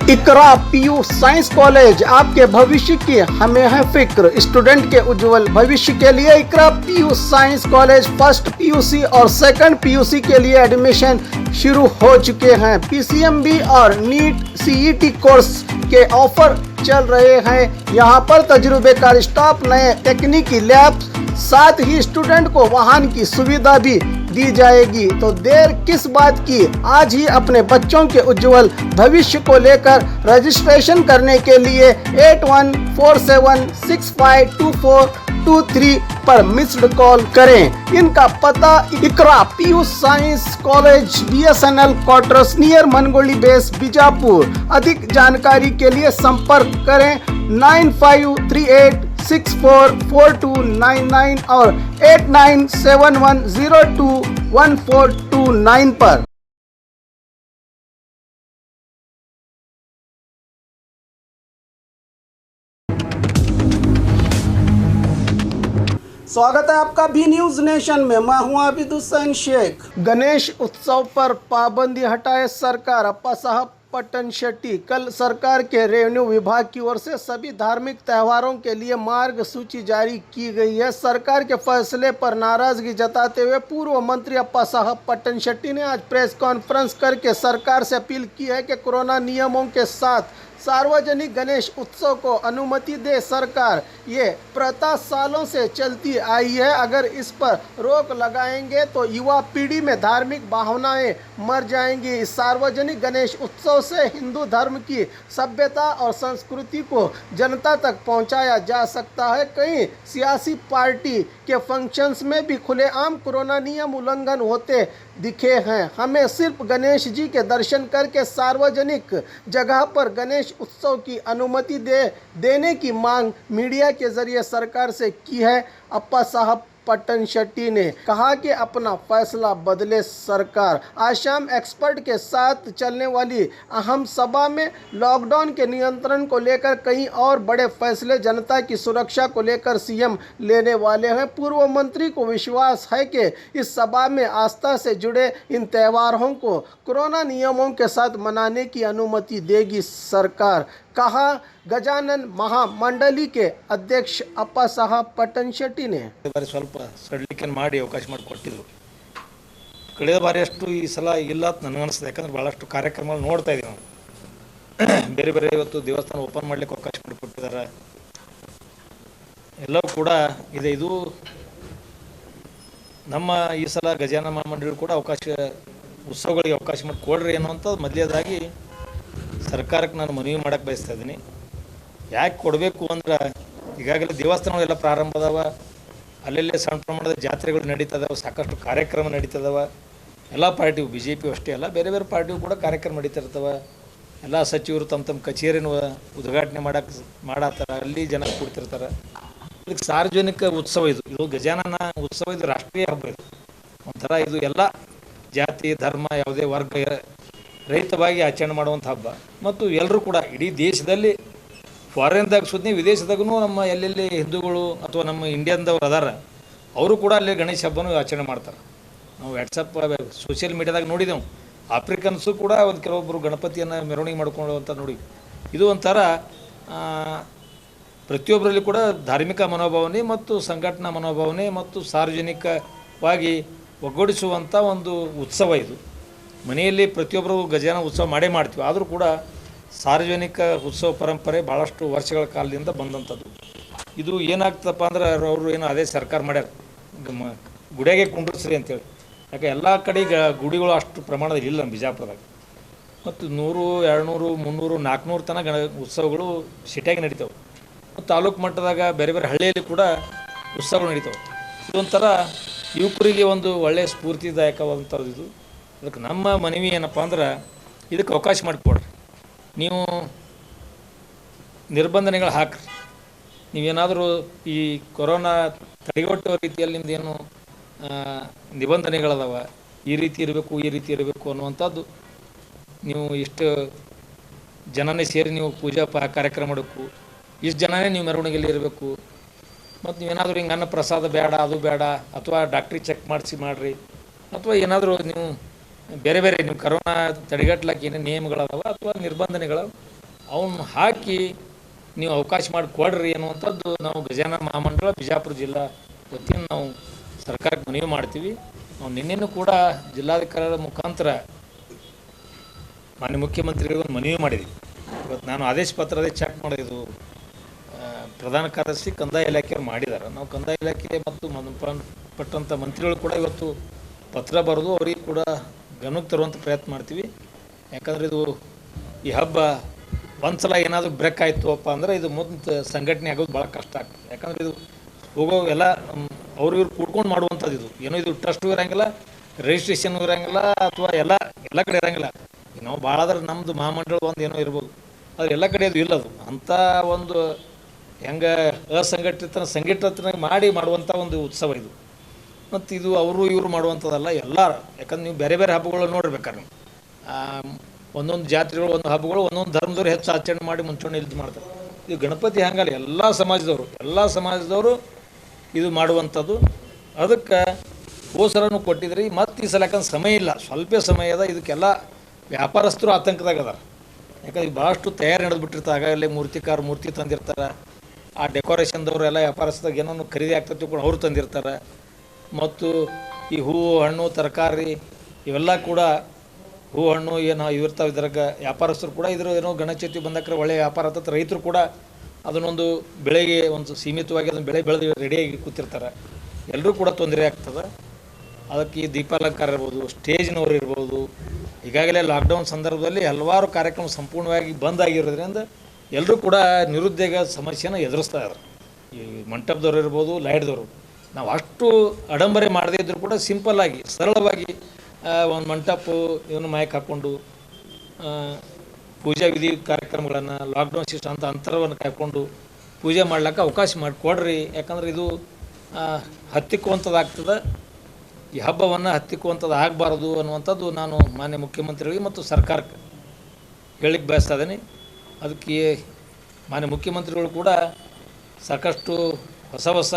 इकरा PU science college, आपके भविष्य की हमें है फिक्र। स्टूडेंट के उज्जवल भविष्य के लिए Iqra PU science college first PUC और सेकंड पीयूसी के लिए एडमिशन शुरू हो चुके हैं। पीसीएमबी और नीट सीईटी कोर्स के ऑफर चल रहे हैं। यहाँ पर तजुर्बेकार स्टाफ, नए तकनीकी लैब, साथ ही स्टूडेंट को वाहन की सुविधा भी दी जाएगी। तो देर किस बात की, आज ही अपने बच्चों के उज्जवल भविष्य को लेकर रजिस्ट्रेशन करने के लिए 8147652423 पर मिस्ड कॉल करें। इनका पता Iqra PU science college, BSNL quarters near Mangoli base, Bijapur. अधिक जानकारी के लिए संपर्क करें 9538644299 और 8971021429 पर। स्वागत है आपका भी न्यूज नेशन में। मैं हूं आबिद हुसैन शेख। गणेश उत्सव पर पाबंदी हटाए सरकार, अप्पा साहब पट्टन शेट्टी। कल सरकार के रेवेन्यू विभाग की ओर से सभी धार्मिक त्योहारों के लिए मार्गसूची जारी की गई है। सरकार के फैसले पर नाराजगी जताते हुए पूर्व मंत्री अप्पा साहब पट्टन शेट्टी ने आज प्रेस कॉन्फ्रेंस करके सरकार से अपील की है कि कोरोना नियमों के साथ सार्वजनिक गणेश उत्सव को अनुमति दे सरकार। ये प्रथा सालों से चलती आई है। अगर इस पर रोक लगाएंगे तो युवा पीढ़ी में धार्मिक भावनाएं मर जाएंगी। इस सार्वजनिक गणेश उत्सव से हिंदू धर्म की सभ्यता और संस्कृति को जनता तक पहुंचाया जा सकता है। कई सियासी पार्टी के फंक्शंस में भी खुलेआम कोरोना नियम उल्लंघन होते दिखे हैं। हमें सिर्फ गणेश जी के दर्शन करके सार्वजनिक जगह पर गणेश उत्सव की अनुमति देने की मांग मीडिया के जरिए सरकार से की है। अप्पा साहब पट्टन शेट्टी ने कहा कि अपना फैसला बदले सरकार। आज शाम एक्सपर्ट के साथ चलने वाली अहम सभा में लॉकडाउन के नियंत्रण को लेकर कई और बड़े फैसले, जनता की सुरक्षा को लेकर सीएम लेने वाले हैं। पूर्व मंत्री को विश्वास है कि इस सभा में आस्था से जुड़े इन त्योहारों को कोरोना नियमों के साथ मनाने की अनुमति देगी सरकार, कहा गजानन महामंडली के अध्यक्ष अप्पा साहब पट्टन शेट्टी ने। ಸ್ವಲ್ಪ ಸಡ್ಲಿಕ್ಕೆ ಮಾಡಿ ಅವಕಾಶ ಮಾಡಿಕೊಟ್ಟಿದ್ರು. ಕಳೆದ ಬಾರಿ ಅಷ್ಟು ಈ ಸಲ ಇಲ್ಲ ಅಂತ ನನಗೆ ಅನಿಸ್ತದೆ. ಯಾಕಂದ್ರೆ ಭಾಳಷ್ಟು ಕಾರ್ಯಕ್ರಮಗಳು ನೋಡ್ತಾ ಇದ್ದೀವಿ ನಾವು. ಬೇರೆ ಬೇರೆ ಇವತ್ತು ದೇವಸ್ಥಾನ ಓಪನ್ ಮಾಡಲಿಕ್ಕೆ ಅವಕಾಶ ಮಾಡಿಕೊಟ್ಟಿದ್ದಾರೆ. ಎಲ್ಲವೂ ಕೂಡ ಇದೆ. ಇದು ನಮ್ಮ ಈ ಸಲ ಗಜಾನನ ಮಹಾಮಂಡಳಿ ಕೂಡ ಅವಕಾಶ, ಉತ್ಸವಗಳಿಗೆ ಅವಕಾಶ ಮಾಡಿಕೊಡ್ರಿ ಅನ್ನುವಂಥ ಮೊದಲೇದಾಗಿ ಸರ್ಕಾರಕ್ಕೆ ನಾನು ಮನವಿ ಮಾಡೋಕ್ಕೆ ಬಯಸ್ತಾ ಇದ್ದೀನಿ. ಯಾಕೆ ಕೊಡಬೇಕು ಅಂದ್ರೆ ಈಗಾಗಲೇ ದೇವಸ್ಥಾನಗಳೆಲ್ಲ ಪ್ರಾರಂಭ ಅದಾವ, ಅಲ್ಲೆಲ್ಲೇ ಸಣ್ಣ ಪ್ರಮಾಣದ ಜಾತ್ರೆಗಳು ನಡೀತದಾವೆ, ಸಾಕಷ್ಟು ಕಾರ್ಯಕ್ರಮ ನಡೀತದಾವೆ. ಎಲ್ಲ ಪಾರ್ಟಿಯು, BJP ಅಷ್ಟೇ ಅಲ್ಲ, ಬೇರೆ ಬೇರೆ ಪಾರ್ಟಿಯು ಕೂಡ ಕಾರ್ಯಕ್ರಮ ನಡೀತಿರ್ತವೆ. ಎಲ್ಲ ಸಚಿವರು ತಮ್ಮ ತಮ್ಮ ಕಚೇರಿನ ಉದ್ಘಾಟನೆ ಮಾಡತ್ತಾರೆ, ಅಲ್ಲಿ ಜನ ಕೂಡ್ತಿರ್ತಾರೆ. ಇದಕ್ಕೆ ಸಾರ್ವಜನಿಕ ಉತ್ಸವ ಇದು ಗಜಾನನ ಉತ್ಸವ, ಇದು ರಾಷ್ಟ್ರೀಯ ಹಬ್ಬ. ಇದು ಒಂಥರ ಇದು ಎಲ್ಲ ಜಾತಿ ಧರ್ಮ ಯಾವುದೇ ವರ್ಗ ರಹಿತವಾಗಿ ಆಚರಣೆ ಮಾಡುವಂಥ ಹಬ್ಬ. ಮತ್ತು ಎಲ್ಲರೂ ಕೂಡ ಇಡೀ ದೇಶದಲ್ಲಿ, ಫಾರಿನ್ದಾಗ ಸುದ್ದಿ ವಿದೇಶದಾಗೂ ನಮ್ಮ ಎಲ್ಲೆಲ್ಲಿ ಹಿಂದೂಗಳು ಅಥವಾ ನಮ್ಮ ಇಂಡಿಯನ್ದವ್ರು ಅದಾರ, ಅವರು ಕೂಡ ಅಲ್ಲಿ ಗಣೇಶ ಹಬ್ಬನೂ ಆಚರಣೆ ಮಾಡ್ತಾರೆ. ನಾವು ವಾಟ್ಸಪ್ ಸೋಷಿಯಲ್ ಮೀಡಿಯಾದಾಗ ನೋಡಿದೆವು. ಆಫ್ರಿಕನ್ಸು ಕೂಡ ಒಂದು ಕೆಲವೊಬ್ಬರು ಗಣಪತಿಯನ್ನು ಮೆರವಣಿಗೆ ಮಾಡ್ಕೊಂಡು ಅಂತ ನೋಡಿ. ಇದು ಒಂಥರ ಪ್ರತಿಯೊಬ್ಬರಲ್ಲಿ ಕೂಡ ಧಾರ್ಮಿಕ ಮನೋಭಾವನೆ ಮತ್ತು ಸಂಘಟನಾ ಮನೋಭಾವನೆ ಮತ್ತು ಸಾರ್ವಜನಿಕವಾಗಿ ಒಗ್ಗೂಡಿಸುವಂಥ ಒಂದು ಉತ್ಸವ ಇದು. ಮನೆಯಲ್ಲಿ ಪ್ರತಿಯೊಬ್ಬರು ಗಜಾನ ಉತ್ಸವ ಮಾಡೇ ಮಾಡ್ತೀವಿ, ಆದರೂ ಕೂಡ ಸಾರ್ವಜನಿಕ ಉತ್ಸವ ಪರಂಪರೆ ಭಾಳಷ್ಟು ವರ್ಷಗಳ ಕಾಲದಿಂದ ಬಂದಂಥದ್ದು. ಇದು ಏನಾಗ್ತದಪ್ಪ ಅಂದ್ರೆ ಅವರು ಏನೋ ಅದೇ ಸರ್ಕಾರ ಮಾಡ್ಯಾರ, ಗುಡಿಯಾಗೆ ಕುಂಡ್ರಿಸ್ರಿ ಅಂತೇಳಿ. ಯಾಕೆ ಎಲ್ಲ ಕಡೆ ಗುಡಿಗಳು ಅಷ್ಟು ಪ್ರಮಾಣದಲ್ಲಿ ಇಲ್ಲ ನಮ್ಮ ಬಿಜಾಪುರದಾಗ. ಮತ್ತು 100, 200, 300, 400 ತನಕ ಉತ್ಸವಗಳು ಸಿಟಿಯಾಗಿ ನಡೀತಾವೆ. ಮತ್ತು ತಾಲೂಕು ಮಟ್ಟದಾಗ ಬೇರೆ ಬೇರೆ ಹಳ್ಳಿಯಲ್ಲಿ ಕೂಡ ಉತ್ಸವಗಳು ನಡೀತಾವೆ. ಇದೊಂಥರ ಯುವಕರಿಗೆ ಒಂದು ಒಳ್ಳೆಯ ಸ್ಫೂರ್ತಿದಾಯಕವಾದಂಥದ್ದು ಇದು. ಅದಕ್ಕೆ ನಮ್ಮ ಮನವಿ ಏನಪ್ಪ ಅಂದ್ರೆ ಇದಕ್ಕೆ ಅವಕಾಶ ಮಾಡಿಕೊಡ್ರಿ. ನೀವು ನಿರ್ಬಂಧನೆಗಳು ಹಾಕ್ರಿ. ನೀವೇನಾದರೂ ಈ ಕೊರೋನಾ ತಡೆಗಟ್ಟುವ ರೀತಿಯಲ್ಲಿ ನಿಮ್ಮದೇನು ನಿಬಂಧನೆಗಳದಾವ, ಈ ರೀತಿ ಇರಬೇಕು ಅನ್ನುವಂಥದ್ದು. ನೀವು ಇಷ್ಟು ಜನನೇ ಸೇರಿ ನೀವು ಪೂಜಾ ಕಾರ್ಯಕ್ರಮ ಮಾಡಬೇಕು, ಇಷ್ಟು ಜನನೇ ನೀವು ಮೆರವಣಿಗೆಯಲ್ಲಿ ಇರಬೇಕು. ಮತ್ತು ನೀವೇನಾದರೂ ಹಿಂಗೆ ಅನ್ನ ಪ್ರಸಾದ ಬೇಡ, ಅದು ಬೇಡ, ಅಥವಾ ಡಾಕ್ಟ್ರಿಗೆ ಚೆಕ್ ಮಾಡಿರಿ, ಅಥವಾ ಏನಾದರೂ ನೀವು ಬೇರೆ ಬೇರೆ ನಿಮ್ಮ ಕರೋನಾ ತಡೆಗಟ್ಟಲಿಕ್ಕೆ ಏನೇನು ನಿಯಮಗಳದಾವ ಅಥವಾ ನಿರ್ಬಂಧನೆಗಳು ಅವನ್ನ ಹಾಕಿ ನೀವು ಅವಕಾಶ ಮಾಡಿ ಕೊಡ್ರಿ ಅನ್ನುವಂಥದ್ದು ನಾವು ಗಜಾನನ ಮಹಾಮಂಡಳ ಬಿಜಾಪುರ ಜಿಲ್ಲಾ ವತಿಯಿಂದ ನಾವು ಸರ್ಕಾರಕ್ಕೆ ಮನವಿ ಮಾಡ್ತೀವಿ. ನಾವು ನಿನ್ನೆನೂ ಕೂಡ ಜಿಲ್ಲಾಧಿಕಾರಿಗಳ ಮುಖಾಂತರ ಮಾನ್ಯ ಮುಖ್ಯಮಂತ್ರಿಗಳಿಗೆ ಒಂದು ಮನವಿ ಮಾಡಿದ್ವಿ. ಇವತ್ತು ನಾನು ಆದೇಶ ಪತ್ರದೇ ಚೆಕ್ ಮಾಡಿದ್ದು ಪ್ರಧಾನ ಕಾರ್ಯದರ್ಶಿ ಕಂದಾಯ ಇಲಾಖೆಯವ್ರು ಮಾಡಿದ್ದಾರೆ. ನಾವು ಕಂದಾಯ ಇಲಾಖೆ ಮತ್ತು ಪಟ್ಟಂಥ ಮಂತ್ರಿಗಳು ಕೂಡ ಇವತ್ತು ಪತ್ರ ಬರೆದು ಅವರಿಗೆ ಕೂಡ ಗಮನಕ್ಕೆ ತರುವಂಥ ಪ್ರಯತ್ನ ಮಾಡ್ತೀವಿ. ಯಾಕಂದರೆ ಇದು ಈ ಹಬ್ಬ ಒಂದು ಸಲ ಏನಾದರೂ ಬ್ರೇಕ್ ಆಯಿತು ಅಂದರೆ ಇದು ಮುಂದೆ ಸಂಘಟನೆ ಆಗೋದು ಭಾಳ ಕಷ್ಟ ಆಗ್ತದೆ. ಯಾಕಂದರೆ ಇದು ಹೋಗೋ ಎಲ್ಲ ಅವ್ರು ಇವ್ರು ಕೂಡ್ಕೊಂಡು ಮಾಡುವಂಥದ್ದು. ಏನೋ ಇದು ಟ್ರಸ್ಟು ಇರೋಂಗಿಲ್ಲ, ರಿಜಿಸ್ಟ್ರೇಷನ್ ಇರೋಂಗಿಲ್ಲ, ಅಥವಾ ಎಲ್ಲ ಕಡೆ ಇರೋಂಗಿಲ್ಲ. ನಾವು ಭಾಳ ಆದ್ರೆ ನಮ್ಮದು ಮಹಾಮಂಡಳ ಒಂದು ಏನೋ ಇರ್ಬೋದು, ಆದರೆ ಎಲ್ಲ ಕಡೆ ಅದು ಇಲ್ಲದು. ಅಂಥ ಒಂದು ಹೆಂಗೆ ಸಂಘಟಿತನಾಗಿ ಮಾಡುವಂಥ ಒಂದು ಉತ್ಸವ ಇದು. ಮತ್ತು ಇದು ಅವರು ಇವರು ಮಾಡುವಂಥದ್ದಲ್ಲ, ಎಲ್ಲರೂ. ಯಾಕಂದ್ರೆ ನೀವು ಬೇರೆ ಬೇರೆ ಹಬ್ಬಗಳು ನೋಡಿರ್ಬೇಕಾರೆ ನೀವು ಒಂದೊಂದು ಜಾತ್ರೆಗಳು, ಒಂದು ಹಬ್ಬಗಳು ಒಂದೊಂದು ಧರ್ಮದವ್ರು ಹೆಚ್ಚು ಆಚರಣೆ ಮಾಡಿ ಮುಂಚೂಣಿ ಇದು ಮಾಡ್ತಾರೆ. ಇದು ಗಣಪತಿ ಹಂಗಲ್ಲ, ಎಲ್ಲ ಸಮಾಜದವರು ಇದು ಮಾಡುವಂಥದ್ದು. ಅದಕ್ಕೆ ಹೋಸರನ್ನು ಕೊಟ್ಟಿದ್ರಿ. ಮತ್ತು ಈ ಸಲ ಯಾಕಂದ್ರೆ ಸಮಯ ಇಲ್ಲ, ಸ್ವಲ್ಪ ಸಮಯ ಅದ. ಇದಕ್ಕೆಲ್ಲ ವ್ಯಾಪಾರಸ್ಥರು ಆತಂಕದಾಗ ಅದಾರ. ಯಾಕಂದ್ರೆ ಭಾಳಷ್ಟು ತಯಾರಿ ನಡೆದ್ಬಿಟ್ಟಿರ್ತಾರೆ. ಆಗಾಗಲೇ ಮೂರ್ತಿ ತಂದಿರ್ತಾರೆ. ಆ ಡೆಕೋರೇಷನ್ದವರು ಎಲ್ಲ ವ್ಯಾಪಾರಸ್ಥದಾಗ ಏನೋ ಖರೀದಿ ಆಗ್ತದೆ ಕೂಡ ಅವರು ತಂದಿರ್ತಾರೆ. ಮತ್ತು ಈ ಹೂವು ಹಣ್ಣು ತರಕಾರಿ ಇವೆಲ್ಲ ಕೂಡ ಹೂವು ಹಣ್ಣು ಏನು ಇರ್ತಾವೆ. ಇದ್ರಾಗ ವ್ಯಾಪಾರಸ್ಥರು ಕೂಡ ಏನೋ ಗಣಚೌತಿ ಬಂದಕ್ರೆ ಒಳ್ಳೆಯ ವ್ಯಾಪಾರ ಆಗ್ತದೆ. ರೈತರು ಕೂಡ ಅದನ್ನೊಂದು ಬೆಳೆಗೆ ಒಂದು ಸೀಮಿತವಾಗಿ ಅದನ್ನು ಬೆಳೆದು ರೆಡಿಯಾಗಿ ಕೂತಿರ್ತಾರೆ. ಎಲ್ಲರೂ ಕೂಡ ತೊಂದರೆ ಆಗ್ತದೆ. ಅದಕ್ಕೆ ಈ ದೀಪಾಲಂಕಾರ ಇರ್ಬೋದು, ಸ್ಟೇಜ್ನವ್ರು ಇರ್ಬೋದು. ಈಗಾಗಲೇ ಲಾಕ್ಡೌನ್ ಸಂದರ್ಭದಲ್ಲಿ ಹಲವಾರು ಕಾರ್ಯಕ್ರಮ ಸಂಪೂರ್ಣವಾಗಿ ಬಂದಾಗಿರೋದ್ರಿಂದ ಎಲ್ಲರೂ ಕೂಡ ನಿರುದ್ಯೋಗ ಸಮಸ್ಯೆನ ಎದುರಿಸ್ತಾ ಇದ್ದಾರೆ. ಈ ಮಂಟಪದವ್ರು ಇರ್ಬೋದು, ಲೈಟ್ದವರು. ನಾವು ಅಷ್ಟು ಆಡಂಬರೆ ಮಾಡದೇ ಇದ್ದರೂ ಕೂಡ ಸಿಂಪಲ್ಲಾಗಿ ಸರಳವಾಗಿ ಒಂದು ಮಂಟಪ ಇವನು ಮೈಕ್ ಹಾಕ್ಕೊಂಡು ಪೂಜಾ ವಿಧಿ ಕಾರ್ಯಕ್ರಮಗಳನ್ನು ಲಾಕ್ಡೌನ್ ಸಿಸ್ಟಮ್ ಅಂತರವನ್ನು ಕಾಯ್ಕೊಂಡು ಪೂಜೆ ಮಾಡ್ಲಿಕ್ಕೆ ಅವಕಾಶ ಮಾಡಿಕೊಡ್ರಿ. ಯಾಕಂದ್ರೆ ಇದು ಹತ್ತಿಕ್ಕುವಂಥದ್ದಾಗ್ತದೆ. ಈ ಹಬ್ಬವನ್ನು ಹತ್ತಿಕ್ಕುವಂಥದ್ದು ಆಗಬಾರ್ದು ಅನ್ನುವಂಥದ್ದು ನಾನು ಮಾನ್ಯ ಮುಖ್ಯಮಂತ್ರಿಗಳಿಗೆ ಮತ್ತು ಸರ್ಕಾರಕ್ಕೆ ಹೇಳಿಕ್ಕೆ ಬಯಸ್ತಾ ಇದ್ದೀನಿ. ಅದಕ್ಕೆ ಮಾನ್ಯ ಮುಖ್ಯಮಂತ್ರಿಗಳು ಕೂಡ ಸಾಕಷ್ಟು ಹೊಸ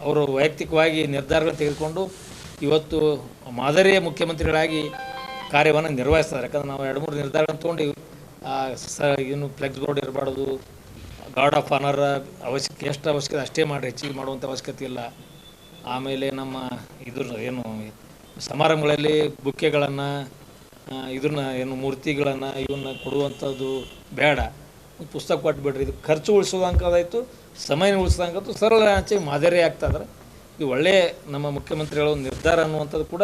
ಅವರು ವೈಯಕ್ತಿಕವಾಗಿ ನಿರ್ಧಾರಗಳನ್ನು ತೆಗೆದುಕೊಂಡು ಇವತ್ತು ಮಾದರಿಯ ಮುಖ್ಯಮಂತ್ರಿಗಳಾಗಿ ಕಾರ್ಯವನ್ನು ನಿರ್ವಹಿಸ್ತಾರೆ. ಯಾಕಂದ್ರೆ ನಾವು 2-3 ನಿರ್ಧಾರಗಳನ್ನು ತೊಗೊಂಡು ಇನ್ನು ಫ್ಲೆಕ್ಸ್ ಬೋರ್ಡ್ ಇರಬಾರ್ದು, ಗಾರ್ಡ್ ಆಫ್ ಆನರ್ ಎಷ್ಟು ಅವಶ್ಯಕತೆ ಅಷ್ಟೇ ಮಾಡಿ, ಹೆಚ್ಚಿಗೆ ಮಾಡುವಂಥ ಅವಶ್ಯಕತೆ ಇಲ್ಲ. ಆಮೇಲೆ ನಮ್ಮ ಏನು ಸಮಾರಂಭಗಳಲ್ಲಿ ಬುಕ್ಕೆಗಳನ್ನು ಮೂರ್ತಿಗಳನ್ನು ಇವನ್ನ ಕೊಡುವಂಥದ್ದು ಬೇಡ. ಪುಸ್ತಕ ಕೊಟ್ಬಿಡ್ರಿ. ಇದು ಖರ್ಚು ಉಳಿಸೋದಂಕದಾಯಿತು, ಸಮಯ ಉಳಿಸೋದಂಕಂತೂ ಸರಳ ಮಾದರಿ ಆಗ್ತಾಯಿದ್ರೆ ಇದು ಒಳ್ಳೆಯ ನಮ್ಮ ಮುಖ್ಯಮಂತ್ರಿಗಳ ನಿರ್ಧಾರ ಅನ್ನುವಂಥದ್ದು ಕೂಡ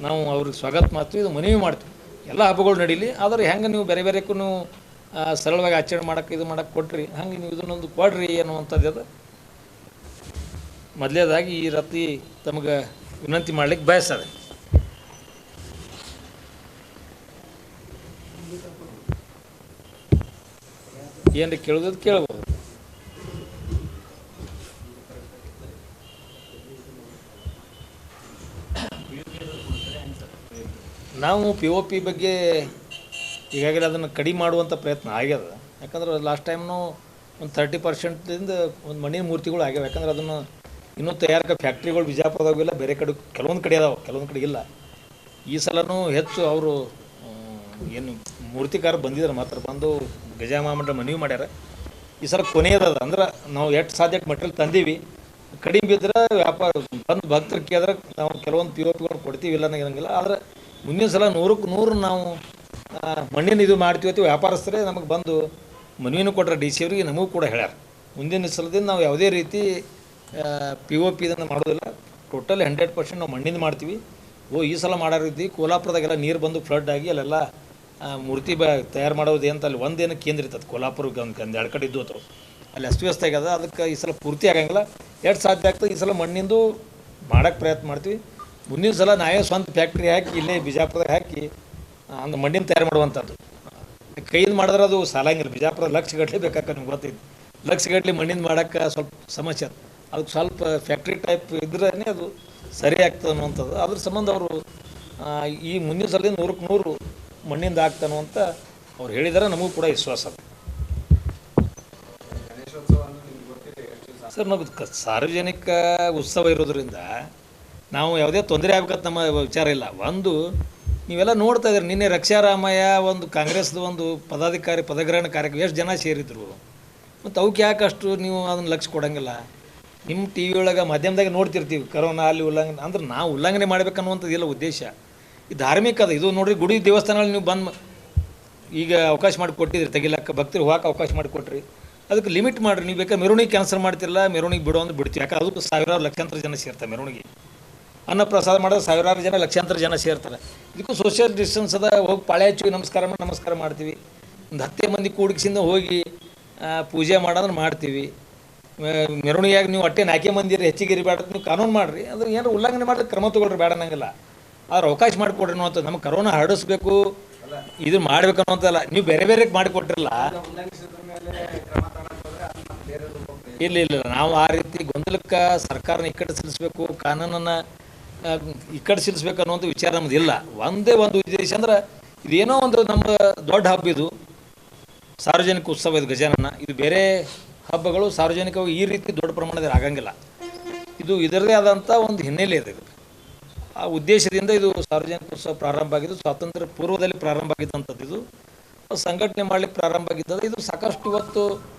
ನಾವು ಅವ್ರಿಗೆ ಸ್ವಾಗತ ಮಾಡ್ತೀವಿ. ಇದು ಮನವಿ ಮಾಡ್ತೀವಿ. ಎಲ್ಲ ಹಬ್ಬಗಳು ನಡೀಲಿ, ಆದರೆ ಹೆಂಗೆ ನೀವು ಬೇರೆಕ್ಕೂ ನೀವು ಸರಳವಾಗಿ ಆಚರಣೆ ಮಾಡೋಕ್ಕೆ ಕೊಟ್ರಿ, ಹಂಗೆ ನೀವು ಇದನ್ನೊಂದು ಕೊಡ್ರಿ ಅನ್ನುವಂಥದ್ದು ಅದು ಮೊದಲೇದಾಗಿ ಈ ರೀತಿ ತಮಗೆ ವಿನಂತಿ ಮಾಡ್ಲಿಕ್ಕೆ ಬಯಸ್ತದೆ. ಏನು ಕೇಳೋದು ಕೇಳ್ಬೋದು. ನಾವು POP ಬಗ್ಗೆ ಈಗಾಗಲೇ ಅದನ್ನು ಕಡಿಮೆ ಮಾಡುವಂಥ ಪ್ರಯತ್ನ ಆಗ್ಯದ. ಯಾಕಂದ್ರೆ ಲಾಸ್ಟ್ ಟೈಮ್ನು ಒಂದು 30% ಒಂದು ಮಣ್ಣಿನ ಮೂರ್ತಿಗಳು ಆಗ್ಯಾವ. ಯಾಕಂದ್ರೆ ಅದನ್ನು ಇನ್ನೂ ತಯಾರಕ ಫ್ಯಾಕ್ಟ್ರಿಗಳು ಬಿಜಾಪುರದಾಗಿಲ್ಲ, ಬೇರೆ ಕಡೆ ಕೆಲವೊಂದು ಕಡೆ ಅದಾವೆ, ಕೆಲವೊಂದು ಕಡೆ ಇಲ್ಲ. ಈ ಸಲನೂ ಹೆಚ್ಚು ಅವರು ಏನು ಮೂರ್ತಿಕಾರ ಬಂದಿದ್ದಾರೆ, ಮಾತ್ರ ಬಂದು ಗಜಾಮಹಾಮಂಡಳ ಮನವಿ ಮಾಡ್ಯಾರ. ಈ ಸಲ ಕೊನೆಯದ ಅಂದ್ರೆ ನಾವು ಎಷ್ಟು ಸಾಧ್ಯ ಮಟೀರಿಯಲ್ ತಂದೀವಿ, ಕಡಿಮೆ ಬಿದ್ದರೆ ವ್ಯಾಪಾರ ಬಂದು ಭಕ್ತರು ಕೇಳಿದ್ರೆ ನಾವು ಕೆಲವೊಂದು POPಗಳು ಕೊಡ್ತೀವಿ, ಇಲ್ಲ ಅನ್ನಂಗಿಲ್ಲ. ಆದರೆ ಮುಂದಿನ ಸಲ 100ಕ್ಕೆ 100 ನಾವು ಮಣ್ಣಿನ ಇದು ಮಾಡ್ತೀವಿ. ವ್ಯಾಪಾರಸ್ಥರೇ ನಮಗೆ ಬಂದು ಮನವಿನೂ ಕೊಟ್ಟರೆ DC ಅವರಿಗೆ ನಮಗೂ ಕೂಡ ಹೇಳ್ಯಾರ. ಮುಂದಿನ ಸಲದಿಂದ ನಾವು ಯಾವುದೇ ರೀತಿ POP ಇದನ್ನು ಮಾಡೋದಿಲ್ಲ, ಟೋಟಲಿ 100% ನಾವು ಮಣ್ಣಿಂದ ಮಾಡ್ತೀವಿ. ಈ ಸಲ ಮಾಡೋರಿದ್ವಿ ಕೋಲ್ಹಾಪುರದಾಗೆಲ್ಲ ನೀರು ಬಂದು ಫ್ಲಡ್ ಆಗಿ ಅಲ್ಲೆಲ್ಲ ಮೂರ್ತಿ ತಯಾರು ಮಾಡೋದು ಅಂತ ಅಲ್ಲಿ ಒಂದೇನು ಕೇಂದ್ರ ಇರ್ತದೆ. ಕೋಲ್ಹಾಪುರಕ್ಕೆ ಒಂದು 2 ಕಡೆ ಇದ್ದು ಅಥವಾ ಅಲ್ಲಿ ಅಸ್ತವ್ಯಸ್ತ ಆಗ್ಯದ. ಅದಕ್ಕೆ ಈ ಸಲ ಪೂರ್ತಿ ಆಗಂಗಿಲ್ಲ, ಎಷ್ಟು ಸಾಧ್ಯ ಆಗ್ತದೆ ಈ ಸಲ ಮಣ್ಣಿಂದು ಮಾಡೋಕ್ಕೆ ಪ್ರಯತ್ನ ಮಾಡ್ತೀವಿ. ಮುಂದಿನ ಸಲ ನಾವೇ ಸ್ವಂತ ಫ್ಯಾಕ್ಟ್ರಿ ಹಾಕಿ ಇಲ್ಲೇ ಬಿಜಾಪುರದಾಗ ಹಾಕಿ ಅಂದ್ರೆ ಮಣ್ಣಿನ ತಯಾರು ಮಾಡುವಂಥದ್ದು. ಕೈಯಿಂದ ಮಾಡಿದ್ರೆ ಅದು ಸಾಲಂಗಿಲ್ಲ. ಬಿಜಾಪುರ ಲಕ್ಷಗಟ್ಟಲೆ ಬೇಕಾಕ ನಿಮ್ಗೆ ಗೊತ್ತೈತಿ. ಲಕ್ಷಗಟ್ಟಲೆ ಮಣ್ಣಿಂದ ಮಾಡೋಕ್ಕೆ ಸ್ವಲ್ಪ ಸಮಸ್ಯೆ ಅದು. ಅದಕ್ಕೆ ಸ್ವಲ್ಪ ಫ್ಯಾಕ್ಟ್ರಿ ಟೈಪ್ ಇದ್ರೇ ಅದು ಸರಿ ಆಗ್ತದೆ ಅನ್ನುವಂಥದ್ದು. ಅದ್ರ ಸಂಬಂಧ ಅವರು ಈ ಮುಂದಿನ ಸಲದಿಂದ 100ಕ್ಕೆ 100 ಮಣ್ಣಿಂದ ಆಗ್ತಾನೋ ಅಂತ ಅವ್ರು ಹೇಳಿದಾರೆ. ನಮಗೂ ಕೂಡ ವಿಶ್ವಾಸ ಅದು. ಸರ್, ನಮ್ಮದು ಸಾರ್ವಜನಿಕ ಉತ್ಸವ ಇರೋದ್ರಿಂದ ನಾವು ಯಾವುದೇ ತೊಂದರೆ ಆಗ್ಬೇಕಂತ ನಮ್ಮ ವಿಚಾರ ಇಲ್ಲ. ಒಂದು ನೀವೆಲ್ಲ ನೋಡ್ತಾ ಇದ್ದೀರಿ. ನಿನ್ನೆ ರಕ್ಷಾರಾಮಯ್ಯ ಒಂದು ಕಾಂಗ್ರೆಸ್ದು ಒಂದು ಪದಾಧಿಕಾರಿ ಪದಗ್ರಹಣ ಕಾರ್ಯಕ್ರಮ ಎಷ್ಟು ಜನ ಸೇರಿದ್ರು, ಮತ್ತು ಅವಕ್ಕೆ ಯಾಕೆ ಅಷ್ಟು ನೀವು ಅದನ್ನು ಲಕ್ಷ್ಯ ಕೊಡೋಂಗಿಲ್ಲ? ನಿಮ್ಮ ಟಿ ವಿ ಒಳಗೆ ಮಾಧ್ಯಮದಾಗ ನೋಡ್ತಿರ್ತೀವಿ ಕರೋನಾ ಅಲ್ಲಿ ಉಲ್ಲಂಘನೆ ಅಂದ್ರೆ ನಾವು ಉಲ್ಲಂಘನೆ ಮಾಡ್ಬೇಕನ್ನುವಂಥದ್ದು ಇಲ್ಲ ಉದ್ದೇಶ. ಇದು ಧಾರ್ಮಿಕ ಅದು. ಇದು ನೋಡಿರಿ, ಗುಡಿ ದೇವಸ್ಥಾನಗಳು ನೀವು ಬಂದು ಈಗ ಅವಕಾಶ ಮಾಡಿ ಕೊಟ್ಟಿದ್ರಿ, ತೆಗಿಲಕ್ಕ ಭಕ್ತರು ಹೋಗಕ್ಕೆ ಅವಕಾಶ ಮಾಡಿ ಕೊಟ್ರಿ. ಅದಕ್ಕೆ ಲಿಮಿಟ್ ಮಾಡಿರಿ. ನೀವು ಬೇಕಾದ್ರೆ ಮೆರವಣಿಗೆ ಕ್ಯಾನ್ಸಲ್ ಮಾಡ್ತಿರಲ್ಲ, ಮೆರವಣಿಗೆ ಬಿಡೋ ಅಂದ್ರೆ ಬಿಡ್ತೀವಿ. ಯಾಕೆ ಅದಕ್ಕೆ ಸಾವಿರಾರು ಲಕ್ಷಾಂತರ ಜನ ಸೇರ್ತಾರೆ ಮೆರವಣಿಗೆ. ಅನ್ನಪ್ರಸಾದ ಮಾಡಿದ್ರೆ ಸಾವಿರಾರು ಜನ ಲಕ್ಷಾಂತರ ಜನ ಸೇರ್ತಾರೆ. ಇದಕ್ಕೂ ಸೋಷಿಯಲ್ ಡಿಸ್ಟೆನ್ಸ್ ಅದ. ಹೋಗಿ ಪಾಳೆ ಹಚ್ಚಿ ನಮಸ್ಕಾರ ಮಾಡ್ತೀವಿ. ಒಂದು 10 ಮಂದಿ ಕೂಡಿಸಿಂದ ಹೋಗಿ ಪೂಜೆ ಮಾಡೋದನ್ನ ಮಾಡ್ತೀವಿ. ಮೆರವಣಿಗೆಯಾಗಿ ನೀವು ಅಟ್ಟೆ 4 ಮಂದಿ ಹೆಚ್ಚಿಗೆ ಇರಬೇಡ, ನೀವು ಕಾನೂನು ಮಾಡಿರಿ. ಅದು ಏನಾರು ಉಲ್ಲಂಘನೆ ಮಾಡಿದ್ರೆ ಕ್ರಮ ತೊಗೊಳ್ರಿ, ಬೇಡ ಅನ್ನಂಗಿಲ್ಲ. ಆದ್ರೆ ಅವಕಾಶ ಮಾಡಿಕೊಡ್ರಿ ಅನ್ನೋ ನಮಗೆ ಕರೋನಾ ಹರಡಿಸ್ಬೇಕು, ಇದು ಮಾಡ್ಬೇಕು ಅನ್ನೋಂಥಲ್ಲ. ನೀವು ಬೇರೆ ಬೇರೆ ಮಾಡಿಕೊಟ್ರಿಲ್ಲ. ಇಲ್ಲ, ನಾವು ಆ ರೀತಿ ಗೊಂದಲಕ್ಕೆ ಸರ್ಕಾರನ ಇಕ್ಕಟ್ಟಿಸಿಲಿಸ್ಬೇಕು, ಕಾನೂನನ್ನು ಇಕ್ಕಟ್ಟಿಸಿಲಿಸ್ಬೇಕು ಅನ್ನೋಂಥ ವಿಚಾರ ನಮ್ಮದು ಇಲ್ಲ. ಒಂದೇ ಒಂದು ಉದ್ದೇಶ ಅಂದ್ರೆ ಇದೇನೋ ಒಂದು ನಮ್ಮ ದೊಡ್ಡ ಹಬ್ಬ, ಇದು ಸಾರ್ವಜನಿಕ ಉತ್ಸವ, ಇದು ಗಜಾನನ. ಇದು ಬೇರೆ ಹಬ್ಬಗಳು ಸಾರ್ವಜನಿಕವಾಗಿ ಈ ರೀತಿ ದೊಡ್ಡ ಪ್ರಮಾಣದಲ್ಲಿ ಆಗಂಗಿಲ್ಲ. ಇದು ಇದರದೇ ಆದಂಥ ಒಂದು ಹಿನ್ನೆಲೆ ಇದೆ. ಇದು ಆ ಉದ್ದೇಶದಿಂದ ಇದು ಸಾರ್ವಜನಿಕ ಉತ್ಸವ ಪ್ರಾರಂಭ ಆಗಿದ್ದು ಸ್ವಾತಂತ್ರ್ಯ ಪೂರ್ವದಲ್ಲಿ ಪ್ರಾರಂಭ ಆಗಿದ್ದಂಥದ್ದು. ಇದು ಸಂಘಟನೆ ಮಾಡಲಿಕ್ಕೆ ಪ್ರಾರಂಭ ಆಗಿದ್ದದ್ದು. ಇದು ಸಾಕಷ್ಟು ಇವತ್ತು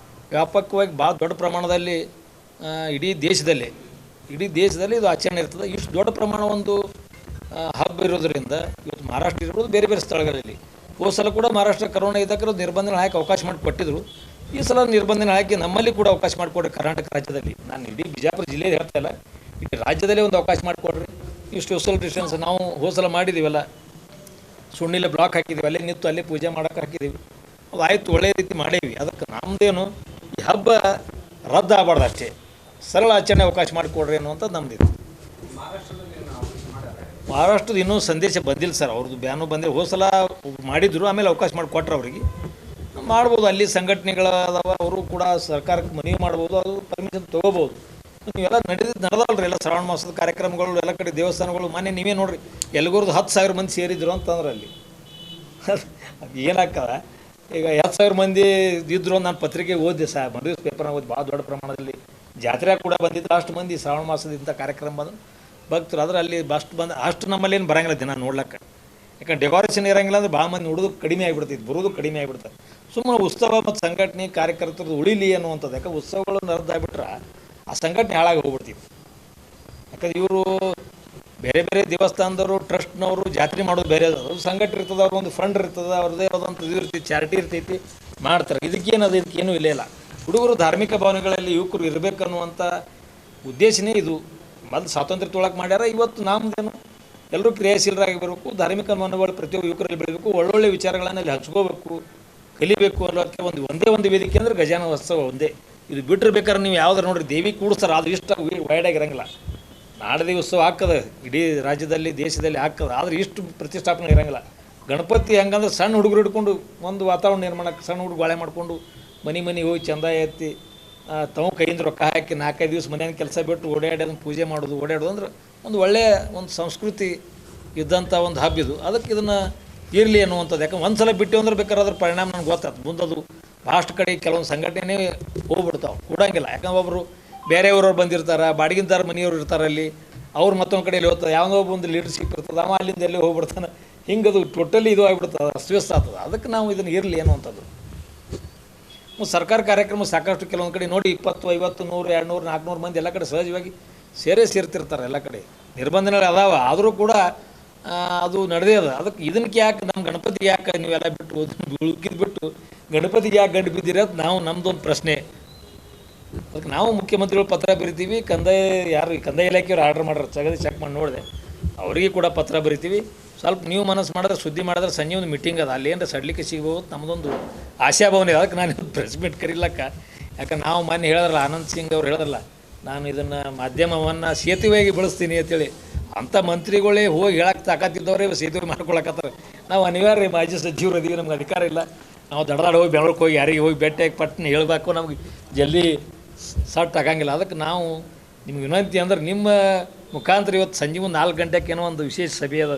ವ್ಯಾಪಕವಾಗಿ ಭಾಳ ದೊಡ್ಡ ಪ್ರಮಾಣದಲ್ಲಿ ಇಡೀ ದೇಶದಲ್ಲಿ ಇದು ಆಚರಣೆ ಇರ್ತದೆ. ಇಷ್ಟು ದೊಡ್ಡ ಪ್ರಮಾಣ ಒಂದು ಹಬ್ಬ ಇರೋದರಿಂದ ಇವತ್ತು ಮಹಾರಾಷ್ಟ್ರ ಇರ್ಬೋದು, ಬೇರೆ ಬೇರೆ ಸ್ಥಳಗಳಲ್ಲಿ. ಹೋದ ಸಲ ಕೂಡ ಮಹಾರಾಷ್ಟ್ರ ಕರೋನಾ ಇದ್ದಾಗ ನಿರ್ಬಂಧನೆ ಹಾಕಿ ಅವಕಾಶ ಮಾಡಿಕೊಟ್ಟಿದ್ರು. ಈ ಸಲ ನಿರ್ಬಂಧನೆ ಹಾಕಿ ನಮ್ಮಲ್ಲಿ ಕೂಡ ಅವಕಾಶ ಮಾಡಿಕೊಡ್ರಿ. ಕರ್ನಾಟಕ ರಾಜ್ಯದಲ್ಲಿ, ನಾನು ಇಡೀ ಬಿಜಾಪುರ ಜಿಲ್ಲೆಯಲ್ಲಿ ಹೇಳ್ತಾ ಇಲ್ಲ, ಇಡೀ ರಾಜ್ಯದಲ್ಲೇ ಒಂದು ಅವಕಾಶ ಮಾಡಿಕೊಡ್ರಿ. ಇಷ್ಟು ಸೋಷಿಯಲ್ ಡಿಸ್ಟೆನ್ಸ್ ನಾವು ಹೋದ ಸಲ ಮಾಡಿದ್ದೀವಲ್ಲ, ಸುಣ್ಣಿಲೆ ಬ್ಲಾಕ್ ಹಾಕಿದ್ದೀವಿ, ಅಲ್ಲೇ ನಿಂತು ಅಲ್ಲೇ ಪೂಜೆ ಮಾಡೋಕೆ ಹಾಕಿದ್ದೀವಿ. ಅದು ಆಯಿತು, ಒಳ್ಳೆಯ ರೀತಿ ಮಾಡೀವಿ. ಅದಕ್ಕೆ ನಮ್ಮದೇನು ಈ ಹಬ್ಬ ರದ್ದು ಆಗಬಾರ್ದು ಅಷ್ಟೇ, ಸರಳ ಆಚರಣೆ ಅವಕಾಶ ಮಾಡಿಕೊಡ್ರಿ ಅನ್ನುವಂಥದ್ದು ನಮ್ಮದಿದೆ. ಮಹಾರಾಷ್ಟ್ರದ ಇನ್ನೂ ಸಂದೇಶ ಬಂದಿಲ್ಲ ಸರ್, ಅವ್ರದ್ದು ಬ್ಯಾನು ಬಂದಿಲ್ಲ. ಹೋದ ಸಲ ಮಾಡಿದ್ರು, ಆಮೇಲೆ ಅವಕಾಶ ಮಾಡಿಕೊಟ್ರು. ಅವರಿಗೆ ಮಾಡ್ಬೋದು, ಅಲ್ಲಿ ಸಂಘಟನೆಗಳದಾವ, ಅವರು ಕೂಡ ಸರ್ಕಾರಕ್ಕೆ ಮನವಿ ಮಾಡ್ಬೋದು, ಅದು ಪರ್ಮಿಷನ್ ತೊಗೋಬೋದು. ನೀವೆಲ್ಲ ನಡೆದಲ್ರಿ ಎಲ್ಲ ಶ್ರಾವಣ ಮಾಸದ ಕಾರ್ಯಕ್ರಮಗಳು ಎಲ್ಲ ಕಡೆ ದೇವಸ್ಥಾನಗಳು. ಮೊನ್ನೆ ನೀವೇ ನೋಡಿರಿ, ಎಲ್ಗೋರ್ದು 10,000 ಮಂದಿ ಸೇರಿದ್ರು ಅಂತಂದ್ರೆ ಅಲ್ಲಿ ಅದು ಏನಾಗ್ತದ. ಈಗ 10,000 ಮಂದಿ ಇದ್ರು. ನಾನು ಪತ್ರಿಕೆ ಓದಿದೆ ಸರ್, ಮದುವೆ ಪೇಪರ್ನ ಓದಿ. ಭಾಳ ದೊಡ್ಡ ಪ್ರಮಾಣದಲ್ಲಿ ಜಾತ್ರೆ ಕೂಡ ಬಂದಿದ್ದು ಅಷ್ಟು ಮಂದಿ ಶ್ರಾವಣ ಮಾಸದಿಂದ ಕಾರ್ಯಕ್ರಮ ಬಂದು ಭಕ್ತರು. ಆದರೆ ಅಲ್ಲಿ ಅಷ್ಟು ನಮ್ಮಲ್ಲಿ ಏನು ಬರೋಂಗಿಲ್ಲ ದಿನ ನೋಡ್ಲಿಕ್ಕೆ. ಯಾಕಂದ್ರೆ ಡೆಕೋರೇಷನ್ ಇರೋಂಗಿಲ್ಲ ಅಂದ್ರೆ ಭಾಳ ಮಂದಿ ನೋಡೋದು ಕಡಿಮೆ ಆಗಿಬಿಡ್ತೈತೆ, ಬರೋದು ಕಡಿಮೆ ಆಗಿಬಿಡ್ತದೆ. ಸುಮ್ಮನೆ ಉತ್ಸವ ಮತ್ತು ಸಂಘಟನೆ ಕಾರ್ಯಕರ್ತರದ್ದು ಉಳಿಲಿ ಅನ್ನುವಂಥದ್ದು. ಯಾಕಂದ್ರೆ ಉತ್ಸವಗಳು ರದ್ದಾಗ್ಬಿಟ್ರೆ ಆ ಸಂಘಟನೆ ಹಾಳಾಗಿ ಹೋಗ್ಬಿಡ್ತೀವಿ. ಯಾಕಂದ್ರೆ ಇವರು ಬೇರೆ ಬೇರೆ ದೇವಸ್ಥಾನದವರು, ಟ್ರಸ್ಟ್ನವರು ಜಾತ್ರೆ ಮಾಡೋದು ಬೇರೆ ಅದು. ಸಂಘಟನೆ ಇರ್ತದೆ, ಅವ್ರೊಂದು ಫಂಡ್ ಇರ್ತದೆ, ಅವ್ರದ್ದೇ ಆದಂಥ ಇದು ಇರ್ತೈತಿ, ಚಾರಿಟಿ ಇರ್ತೈತಿ, ಮಾಡ್ತಾರೆ. ಇದಕ್ಕೇನದು, ಇದಕ್ಕೇನೂ ಇಲ್ಲ. ಹುಡುಗರು ಧಾರ್ಮಿಕ ಭಾವನೆಗಳಲ್ಲಿ ಯುವಕರು ಇರಬೇಕನ್ನುವಂಥ ಉದ್ದೇಶನೇ ಇದು. ಮೊದಲು ಸ್ವಾತಂತ್ರ್ಯ ತೊಳಕ್ಕೆ ಮಾಡ್ಯಾರ. ಇವತ್ತು ನಮ್ಮದೇನು ಎಲ್ಲರೂ ಕ್ರಿಯಾಶೀಲರಾಗಿ ಬರಬೇಕು, ಧಾರ್ಮಿಕ ಮನೋಭಾವ ಪ್ರತಿಯೊಬ್ಬರು ಯುವಕರಲ್ಲಿ ಬೆಳೀಬೇಕು, ಒಳ್ಳೊಳ್ಳೆ ವಿಚಾರಗಳನ್ನು ಅಲ್ಲಿ ಹಂಚ್ಕೋಬೇಕು, ಕಲಿಬೇಕು ಅನ್ನೋದಕ್ಕೆ ಒಂದೇ ವೇದಿಕೆ ಅಂದರೆ ಗಜಾನನ ಉತ್ಸವ ಒಂದೇ. ಇದು ಬಿಟ್ಟರೆ ಬೇಕಾದ್ರೆ ನೀವು ಯಾವ್ದಾರು ನೋಡಿರಿ, ದೇವಿ ಕೂಡಿಸ್ತಾರೆ, ಅದು ಇಷ್ಟ ವೈಡಾಗಿರಂಗಿಲ್ಲ. ನಾಡದೇ ಉತ್ಸವ ಹಾಕದೆ ಇಡೀ ರಾಜ್ಯದಲ್ಲಿ ದೇಶದಲ್ಲಿ ಹಾಕದ, ಆದರೆ ಇಷ್ಟು ಪ್ರತಿಷ್ಠಾಪನೆ ಇರೋಂಗಿಲ್ಲ. ಗಣಪತಿ ಹೆಂಗಂದ್ರೆ ಸಣ್ಣ ಹುಡುಗರು ಹಿಡ್ಕೊಂಡು ಒಂದು ವಾತಾವರಣ ನಿರ್ಮಾಣಕ್ಕೆ, ಸಣ್ಣ ಹುಡುಗ ಬಾಳೆ ಮಾಡಿಕೊಂಡು ಮನೆ ಹೋಗಿ ಚಂದ ಎತ್ತಿ ತಮ್ಮ ಕೈಯಿಂದ ರೊಕ್ಕ ಹಾಕಿ 4-5 ದಿವಸ ಮನೆಯ ಕೆಲಸ ಬಿಟ್ಟು ಓಡಾಡಿ ಅದನ್ನು ಪೂಜೆ ಮಾಡೋದು ಅಂದ್ರೆ ಒಂದು ಒಳ್ಳೆಯ ಒಂದು ಸಂಸ್ಕೃತಿ ಇದ್ದಂಥ ಒಂದು ಹಬ್ಬ ಇದು. ಅದಕ್ಕೆ ಇದನ್ನು ಇರಲಿ ಅನ್ನುವಂಥದ್ದು. ಯಾಕಂದ್ರೆ ಒಂದು ಸಲ ಬಿಟ್ಟು ಅಂದ್ರೆ ಬೇಕಾದ್ರೆ ಅದ್ರ ಪರಿಣಾಮ ನನಗೆ ಗೊತ್ತಾಯ್ತು. ಮುಂದದು ಭಾಳಷ್ಟು ಕಡೆ ಕೆಲವೊಂದು ಸಂಘಟನೆ ಹೋಗ್ಬಿಡ್ತಾವೆ, ಕೊಡೋಂಗಿಲ್ಲ. ಯಾಕಂದ್ರೆ ಒಬ್ಬರು ಬೇರೆಯವ್ರವ್ರು ಬಂದಿರ್ತಾರೆ, ಬಾಡಿಗಿಂದಾರ ಮನೆಯವ್ರು ಇರ್ತಾರೆ ಅಲ್ಲಿ, ಅವ್ರು ಮತ್ತೊಂದು ಕಡೆಯಲ್ಲಿ ಹೋಗ್ತಾರೆ, ಯಾವುದೋ ಒಂದು ಲೀಡರ್ಶಿಪ್ ಇರ್ತದೆ, ಅವ ಅಲ್ಲಿಂದ ಎಲ್ಲಿ ಹೋಗ್ಬಿಡ್ತಾನೆ. ಹಿಂಗದು ಟೋಟಲಿ ಇದು ಆಗಿಬಿಡ್ತದೆ, ಅಸ್ತವ್ಯಸ್ತ ಆಗ್ತದೆ. ಅದಕ್ಕೆ ನಾವು ಇದನ್ನು ಇರಲಿ ಅನ್ನುವಂಥದ್ದು. ಸರ್ಕಾರ ಕಾರ್ಯಕ್ರಮ ಸಾಕಷ್ಟು ಕೆಲವೊಂದು ಕಡೆ ನೋಡಿ 20, 50, 100, 200, 400 ಮಂದಿ ಎಲ್ಲ ಕಡೆ ಸಹಜವಾಗಿ ಸೇರ್ತಿರ್ತಾರೆ. ಎಲ್ಲ ಕಡೆ ನಿರ್ಬಂಧನೆಗಳು ಅದಾವ, ಆದರೂ ಕೂಡ ಅದು ನಡೆದೇ ಅದ. ಅದಕ್ಕೆ ಇದಕ್ಕೆ ಯಾಕೆ ನಮ್ಮ ಗಣಪತಿಗೆ ಯಾಕೆ ನೀವೆಲ್ಲ ಬಿಟ್ಟು ಉಳ್ಕಿದ್ ಬಿಟ್ಟು ಗಣಪತಿಗೆ ಯಾಕೆ ಗಂಡು ಬಿದ್ದೀರ ಅದು ನಮ್ಮದೊಂದು ಪ್ರಶ್ನೆ. ಅದಕ್ಕೆ ನಾವು ಮುಖ್ಯಮಂತ್ರಿಗಳು ಪತ್ರ ಬರಿತೀವಿ. ಕಂದಾಯ ಇಲಾಖೆಯವ್ರು ಆರ್ಡರ್ ಮಾಡ್ರೆ ಜಗದಿ ಚೆಕ್ ಮಾಡಿ ನೋಡಿದೆ, ಅವರಿಗೆ ಕೂಡ ಪತ್ರ ಬರಿತೀವಿ. ಸ್ವಲ್ಪ ನೀವು ಮನಸ್ಸು ಮಾಡಿದ್ರೆ, ಸುದ್ದಿ ಮಾಡಿದ್ರೆ ಸಂಜೆ ಒಂದು ಮೀಟಿಂಗ್ ಅದ, ಅಲ್ಲಿ ಏನರ ಸಡ್ಲಿಕ್ಕೆ ಸಿಗ್ಬೋದು ನಮ್ಮದೊಂದು ಆಶಾಭಾವನೆ. ಅದಕ್ಕೆ ನಾನು ಪ್ರೆಸ್ ಮೀಟ್ ಕರೀಲಕ್ಕ. ಯಾಕಂದ್ರೆ ನಾವು ಮೊನ್ನೆ ಹೇಳಿದ್ರಲ್ಲ, ಆನಂದ್ ಸಿಂಗ್ ಅವ್ರು ಹೇಳಿದ್ರಲ್ಲ, ನಾನು ಇದನ್ನು ಮಾಧ್ಯಮವನ್ನು ಸೇತುವೆಯಾಗಿ ಬಳಸ್ತೀನಿ ಅಂತೇಳಿ. ಅಂಥ ಮಂತ್ರಿಗಳೇ ಹೋಗಿ ಹೇಳಕ್ಕೆ ತಾಕತ್ತಿದ್ದವರೇ ಸೇತುವೆ ಮಾಡ್ಕೊಳಕತ್ತಾರೆ. ನಾವು ಅನಿವಾರ್ಯ ಮಾಜಿ ಸಚಿವರು ಅದೀವಿ, ನಮ್ಗೆ ಅಧಿಕಾರ ಇಲ್ಲ. ನಾವು ದಡದಾಡ ಹೋಗಿ ಬೆಳಗ್ಗೆ ಹೋಗಿ ಯಾರಿಗೆ ಹೋಗಿ ಭೇಟಿಯಾಗಿ ಪಟ್ಟಣ ಹೇಳಬೇಕು, ನಮಗೆ ಜಲ್ದಿ ಸಟ್ ಆಗಂಗಿಲ್ಲ. ಅದಕ್ಕೆ ನಾವು ನಿಮ್ಗೆ ವಿನಂತಿ ಅಂದ್ರೆ ನಿಮ್ಮ ಮುಖಾಂತರ ಇವತ್ತು ಸಂಜೆ ಒಂದು 4 ಗಂಟೆಗೆ ಏನೋ ಒಂದು ವಿಶೇಷ ಸಭೆ ಅದ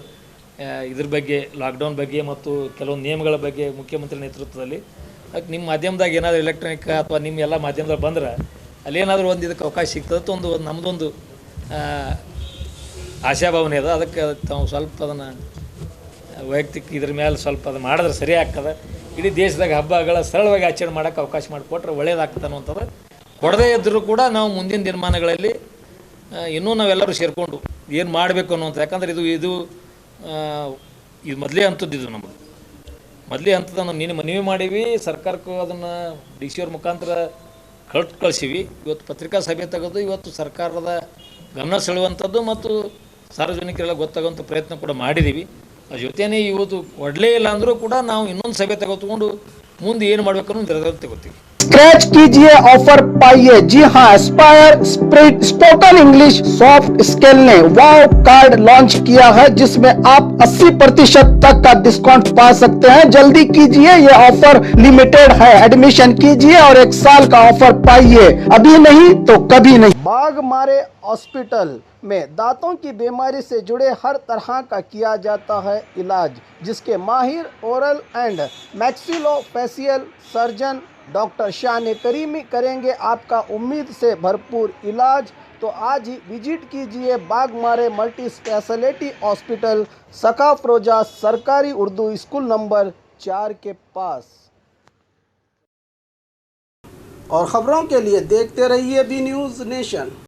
ಇದ್ರ ಬಗ್ಗೆ, ಲಾಕ್ಡೌನ್ ಬಗ್ಗೆ ಮತ್ತು ಕೆಲವೊಂದು ನಿಯಮಗಳ ಬಗ್ಗೆ ಮುಖ್ಯಮಂತ್ರಿ ನೇತೃತ್ವದಲ್ಲಿ. ಅದಕ್ಕೆ ನಿಮ್ಮ ಮಾಧ್ಯಮದಾಗ ಏನಾದರೂ ಎಲೆಕ್ಟ್ರಾನಿಕ್ ಅಥವಾ ನಿಮ್ಮ ಎಲ್ಲ ಮಾಧ್ಯಮದಾಗ ಬಂದ್ರೆ ಅಲ್ಲೇನಾದರೂ ಒಂದು ಇದಕ್ಕೆ ಅವಕಾಶ ಸಿಗ್ತದೆ ಒಂದು ನಮ್ಮದೊಂದು ಆಶಾಭಾವನೆ ಅದ. ಅದಕ್ಕೆ ತಾವು ಸ್ವಲ್ಪ ಅದನ್ನು ವೈಯಕ್ತಿಕ ಇದ್ರ ಮೇಲೆ ಸ್ವಲ್ಪ ಅದು ಮಾಡಿದ್ರೆ ಸರಿ ಆಗ್ತದೆ. ಇಡೀ ದೇಶದಾಗ ಹಬ್ಬಗಳ ಸರಳವಾಗಿ ಆಚರಣೆ ಮಾಡೋಕ್ಕೆ ಅವಕಾಶ ಮಾಡಿಕೊಟ್ರೆ ಒಳ್ಳೇದಾಗ್ತದೆ ಅನ್ನೋಂಥದ್ದು. ಕೊಡದೇ ಇದ್ದರೂ ಕೂಡ ನಾವು ಮುಂದಿನ ದಿನಮಾನಗಳಲ್ಲಿ ಇನ್ನೂ ನಾವೆಲ್ಲರೂ ಸೇರಿಕೊಂಡು ಏನು ಮಾಡಬೇಕು ಅನ್ನೋಂಥ, ಯಾಕಂದ್ರೆ ಇದು ಮೊದಲೇ ಹಂತದ್ದು. ಇದು ನಮ್ಮದು ಮೊದಲೇ ಹಂತದ ನಾವು ನೀನು ಮನವಿ ಮಾಡೀವಿ ಸರ್ಕಾರಕ್ಕೂ, ಅದನ್ನು ಡಿ ಸಿ ಅವ್ರ ಮುಖಾಂತರ ಕಳಿಸೀವಿ. ಇವತ್ತು ಪತ್ರಿಕಾ ಸಭೆ ತೆಗೆದು ಇವತ್ತು ಸರ್ಕಾರದ ಗಮನ ಸೆಳೆಯುವಂಥದ್ದು ಮತ್ತು ಸಾರ್ವಜನಿಕರೆಲ್ಲ ಗೊತ್ತಾಗುವಂಥ ಪ್ರಯತ್ನ ಕೂಡ ಮಾಡಿದ್ದೀವಿ. ಅದ್ರ ಜೊತೆಯೇ ಇವತ್ತು ಕೊಡಲೇ ಇಲ್ಲ ಅಂದರೂ ಕೂಡ ನಾವು ಇನ್ನೊಂದು ಸಭೆ ತೆಗೆದುಕೊಂಡು ಮುಂದೆ ಏನು ಮಾಡಬೇಕು ಅನ್ನೋ ನಿರ್ಧಾರ ತಗೋತೀವಿ. स्क्रैच कीजिए, ऑफर पाइए। जी हाँ, Aspire spoken English soft skill ने वाव कार्ड लॉन्च किया है, जिसमें आप 80% तक का डिस्काउंट पा सकते हैं। जल्दी कीजिए, ये ऑफर लिमिटेड है। एडमिशन कीजिए और 1 साल का ऑफर पाइए, अभी नहीं तो कभी नहीं। बाघमारे हॉस्पिटल में दांतों की बीमारी से जुड़े हर तरह का किया जाता है इलाज, जिसके माहिर oral and maxillofacial surgeon doctor शान करीमी करेंगे आपका उम्मीद से भरपूर इलाज। तो आज ही विजिट कीजिए बाघमारे मल्टी स्पेशलिटी हॉस्पिटल, सकाफरोजा सरकारी उर्दू स्कूल नंबर 4 के पास। और खबरों के लिए देखते रहिए बी न्यूज़ नेशन।